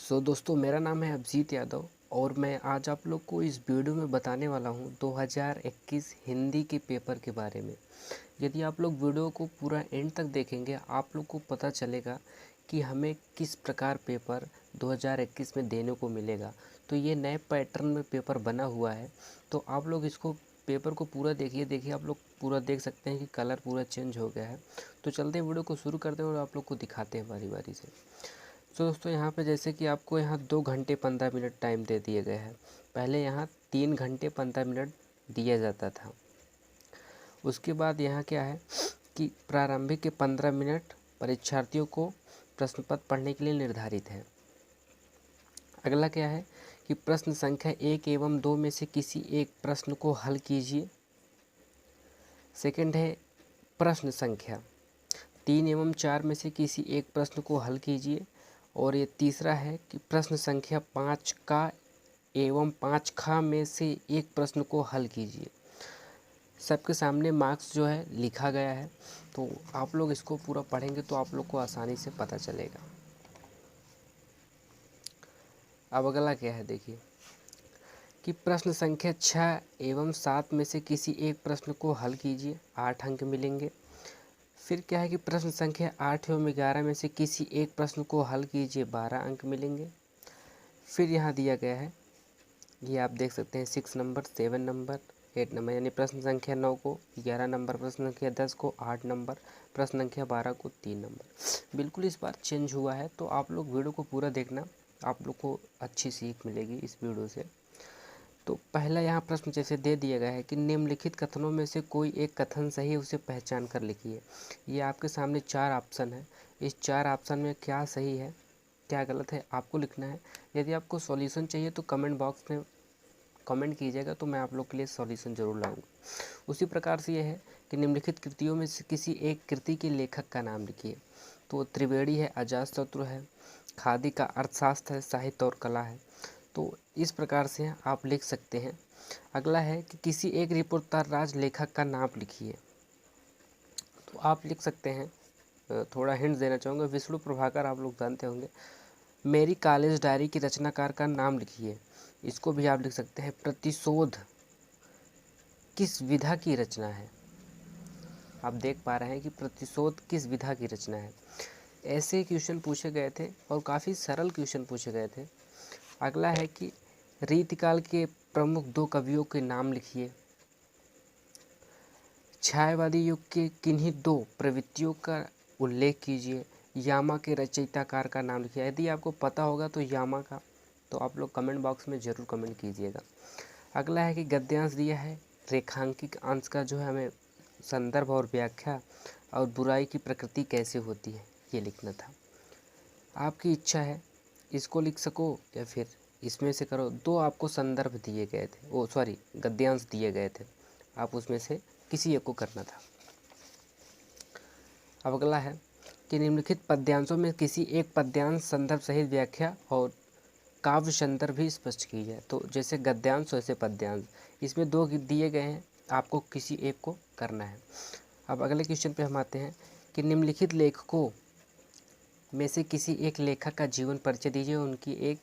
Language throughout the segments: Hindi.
दोस्तों, मेरा नाम है अभिजीत यादव और मैं आज आप लोग को इस वीडियो में बताने वाला हूं 2021 हिंदी के पेपर के बारे में। यदि आप लोग वीडियो को पूरा एंड तक देखेंगे आप लोग को पता चलेगा कि हमें किस प्रकार पेपर 2021 में देने को मिलेगा। तो ये नए पैटर्न में पेपर बना हुआ है, तो आप लोग इसको पेपर को पूरा देखिए आप लोग पूरा देख सकते हैं कि कलर पूरा चेंज हो गया है। तो चलते हैं, वीडियो को शुरू करते हैं और आप लोग को दिखाते हैं बारी बारी से। तो दोस्तों, यहाँ पे जैसे कि आपको यहाँ 2 घंटे 15 मिनट टाइम दे दिए गए हैं। पहले यहाँ 3 घंटे 15 मिनट दिया जाता था। उसके बाद यहाँ क्या है कि प्रारंभिक के 15 मिनट परीक्षार्थियों को प्रश्न पत्र पढ़ने के लिए निर्धारित है। अगला क्या है कि प्रश्न संख्या 1 एवं 2 में से किसी एक प्रश्न को हल कीजिए। सेकंड है प्रश्न संख्या 3 एवं 4 में से किसी एक प्रश्न को हल कीजिए। और ये तीसरा है कि प्रश्न संख्या 5 का एवं 5 खा में से एक प्रश्न को हल कीजिए। सबके सामने मार्क्स जो है लिखा गया है, तो आप लोग इसको पूरा पढ़ेंगे तो आप लोग को आसानी से पता चलेगा। अब अगला क्या है देखिए कि प्रश्न संख्या 6 एवं 7 में से किसी एक प्रश्न को हल कीजिए, 8 अंक मिलेंगे। फिर क्या है कि प्रश्न संख्या 8 एवं 11 में से किसी एक प्रश्न को हल कीजिए, 12 अंक मिलेंगे। फिर यहाँ दिया गया है, ये आप देख सकते हैं 6 नंबर, 7 नंबर, 8 नंबर, यानी प्रश्न संख्या 9 को 11 नंबर, प्रश्न संख्या 10 को 8 नंबर, प्रश्न संख्या 12 को 3 नंबर। बिल्कुल इस बार चेंज हुआ है, तो आप लोग वीडियो को पूरा देखना, आप लोग को अच्छी सीख मिलेगी इस वीडियो से। तो पहला यहाँ प्रश्न जैसे दे दिया गया है कि निम्नलिखित कथनों में से कोई एक कथन सही है, उसे पहचान कर लिखिए। ये आपके सामने 4 ऑप्शन है। इस 4 ऑप्शन में क्या सही है क्या गलत है आपको लिखना है। यदि आपको सॉल्यूशन चाहिए तो कमेंट बॉक्स में कमेंट कीजिएगा, तो मैं आप लोग के लिए सॉल्यूशन ज़रूर लाऊंगा। उसी प्रकार से ये है कि निम्नलिखित कृतियों में से किसी एक कृति के लेखक का नाम लिखिए। तो त्रिवेणी है, अजातशत्रु है, खादी का अर्थशास्त्र है, साहित्य और कला है। तो इस प्रकार से आप लिख सकते हैं। अगला है कि किसी एक रिपोर्टर राज लेखक का नाम लिखिए। तो आप लिख सकते हैं, थोड़ा हिंट देना चाहूँगा, विष्णु प्रभाकर आप लोग जानते होंगे। मेरी कॉलेज डायरी की रचनाकार का नाम लिखिए, इसको भी आप लिख सकते हैं। प्रतिशोध किस विधा की रचना है, आप देख पा रहे हैं कि प्रतिशोध किस विधा की रचना है। ऐसे क्वेश्चन पूछे गए थे और काफ़ी सरल क्वेश्चन पूछे गए थे। अगला है कि रीतिकाल के प्रमुख 2 कवियों के नाम लिखिए। छायावादी युग के किन्हीं 2 प्रवृत्तियों का उल्लेख कीजिए। यामा के रचयिताकार का नाम लिखिए। यदि आपको पता होगा तो यामा का, तो आप लोग कमेंट बॉक्स में ज़रूर कमेंट कीजिएगा। अगला है कि गद्यांश दिया है, रेखांकित अंश का जो है हमें संदर्भ और व्याख्या और बुराई की प्रकृति कैसे होती है ये लिखना था। आपकी इच्छा है इसको लिख सको या फिर इसमें से करो। 2 आपको संदर्भ दिए गए थे, गद्यांश दिए गए थे, आप उसमें से किसी एक को करना था। अब अगला है कि निम्नलिखित पद्यांशों में किसी एक पद्यांश संदर्भ सहित व्याख्या और काव्य संदर्भ भी स्पष्ट की जाए। तो जैसे गद्यांश वैसे पद्यांश, इसमें 2 दिए गए हैं, आपको किसी एक को करना है। अब अगले क्वेश्चन पे हम आते हैं कि निम्नलिखित लेखकों में से किसी एक लेखक का जीवन परिचय दीजिए, उनकी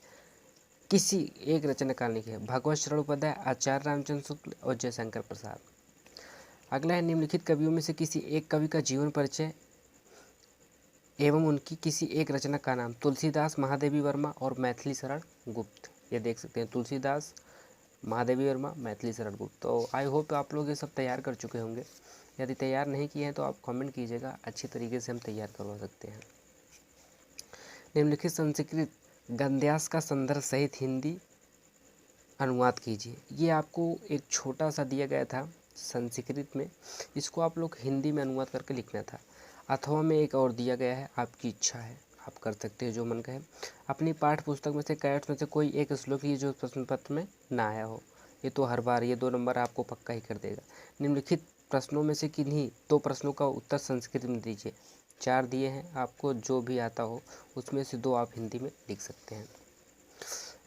किसी एक रचनाकार लिखिए। भगवत शरण उपाध्याय, आचार्य रामचंद्र शुक्ल और जयशंकर प्रसाद। अगला है निम्नलिखित कवियों में से किसी एक कवि का जीवन परिचय एवं उनकी किसी एक रचना का नाम। तुलसीदास, महादेवी वर्मा और मैथिली शरण गुप्त। ये देख सकते हैं, तुलसीदास, महादेवी वर्मा, मैथिली शरण गुप्त। तो आई होप आप लोग ये सब तैयार कर चुके होंगे। यदि तैयार नहीं किए हैं तो आप कमेंट कीजिएगा, अच्छी तरीके से हम तैयार करवा सकते हैं। निम्नलिखित संस्कृत गद्यांश का संदर्भ सहित हिंदी अनुवाद कीजिए। ये आपको एक छोटा सा दिया गया था संस्कृत में, इसको आप लोग हिंदी में अनुवाद करके लिखना था। अथवा में एक और दिया गया है, आपकी इच्छा है, आप कर सकते हैं जो मन कहे। अपनी पाठ्य पुस्तक में से कैट्स में से कोई एक श्लोक ही जो प्रश्न पत्र में ना आया हो। ये तो हर बार ये 2 नंबर आपको पक्का ही कर देगा। निम्नलिखित प्रश्नों में से किन्हीं 2 प्रश्नों का उत्तर संस्कृत में दीजिए। 4 दिए हैं, आपको जो भी आता हो उसमें से 2 आप हिंदी में लिख सकते हैं।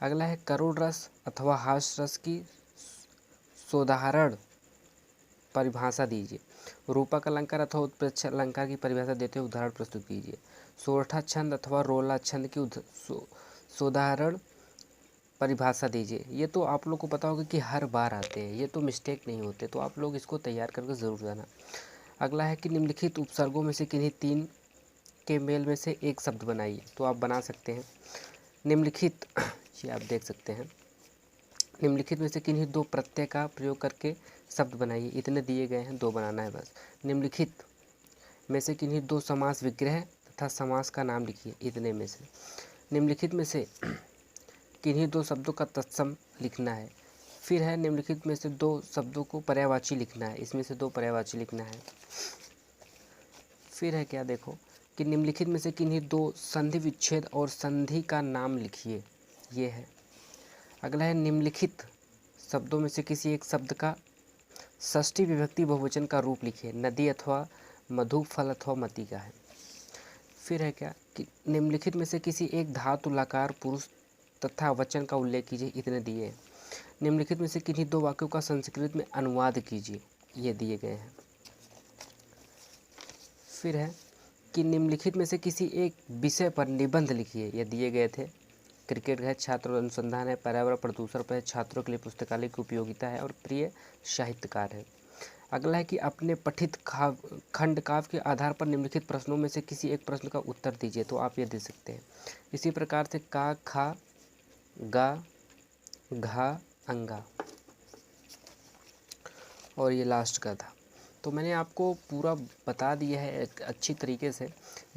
अगला है करुण रस अथवा हास्य रस की सोदाहरण परिभाषा दीजिए। रूपक अलंकार अथवा उत्प्रेक्षा अलंकार की परिभाषा देते हुए उदाहरण प्रस्तुत कीजिए। सोरठा छंद अथवा रोला छंद की साधारण परिभाषा दीजिए। ये तो आप लोग को पता होगा कि हर बार आते हैं, ये तो मिस्टेक नहीं होते, तो आप लोग इसको तैयार करके ज़रूर जाना। अगला है कि निम्नलिखित उपसर्गों में से किन्हीं 3 के मेल में से एक शब्द बनाइए। तो आप बना सकते हैं निम्नलिखित ये आप देख सकते हैं, निम्नलिखित में से किन्हीं 2 प्रत्यय का प्रयोग करके शब्द बनाइए। इतने दिए गए हैं, 2 बनाना है बस। निम्नलिखित में से किन्हीं 2 समास विग्रह तथा समास का नाम लिखिए। इतने में से निम्नलिखित में से किन्हीं 2 शब्दों का तत्सम लिखना है। फिर है निम्नलिखित में से 2 शब्दों को पर्यायवाची लिखना है। इसमें से 2 पर्यायवाची लिखना है। फिर है क्या, देखो कि निम्नलिखित में से किन्हीं 2 संधि विच्छेद और संधि का नाम लिखिए। ये है। अगला है निम्नलिखित शब्दों में से किसी एक शब्द का षष्ठी विभक्ति बहुवचन का रूप लिखिए। नदी अथवा मधु, फल अथवा मती का है। फिर है क्या कि निम्नलिखित में से किसी एक धातु लकार पुरुष तथा वचन का उल्लेख कीजिए। इतने दिए हैं। निम्नलिखित में से किन्हीं 2 वाक्यों का संस्कृत में अनुवाद कीजिए। ये दिए गए हैं। फिर है कि निम्नलिखित में से किसी एक विषय पर निबंध लिखिए। ये दिए गए थे। क्रिकेट है, छात्र अनुसंधान है, पर्यावरण प्रदूषण पर है, छात्रों के लिए पुस्तकालय की उपयोगिता है और प्रिय साहित्यकार है। अगला है कि अपने पठित खंड काव्य के आधार पर निम्नलिखित प्रश्नों में से किसी एक प्रश्न का उत्तर दीजिए। तो आप ये दे सकते हैं। इसी प्रकार से का, खा, गा, घा, अंगा और ये लास्ट का था। तो मैंने आपको पूरा बता दिया है एक अच्छी तरीके से।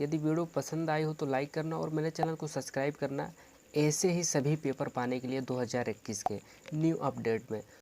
यदि वीडियो पसंद आई हो तो लाइक करना और मेरे चैनल को सब्सक्राइब करना, ऐसे ही सभी पेपर पाने के लिए 2021 के न्यू अपडेट में।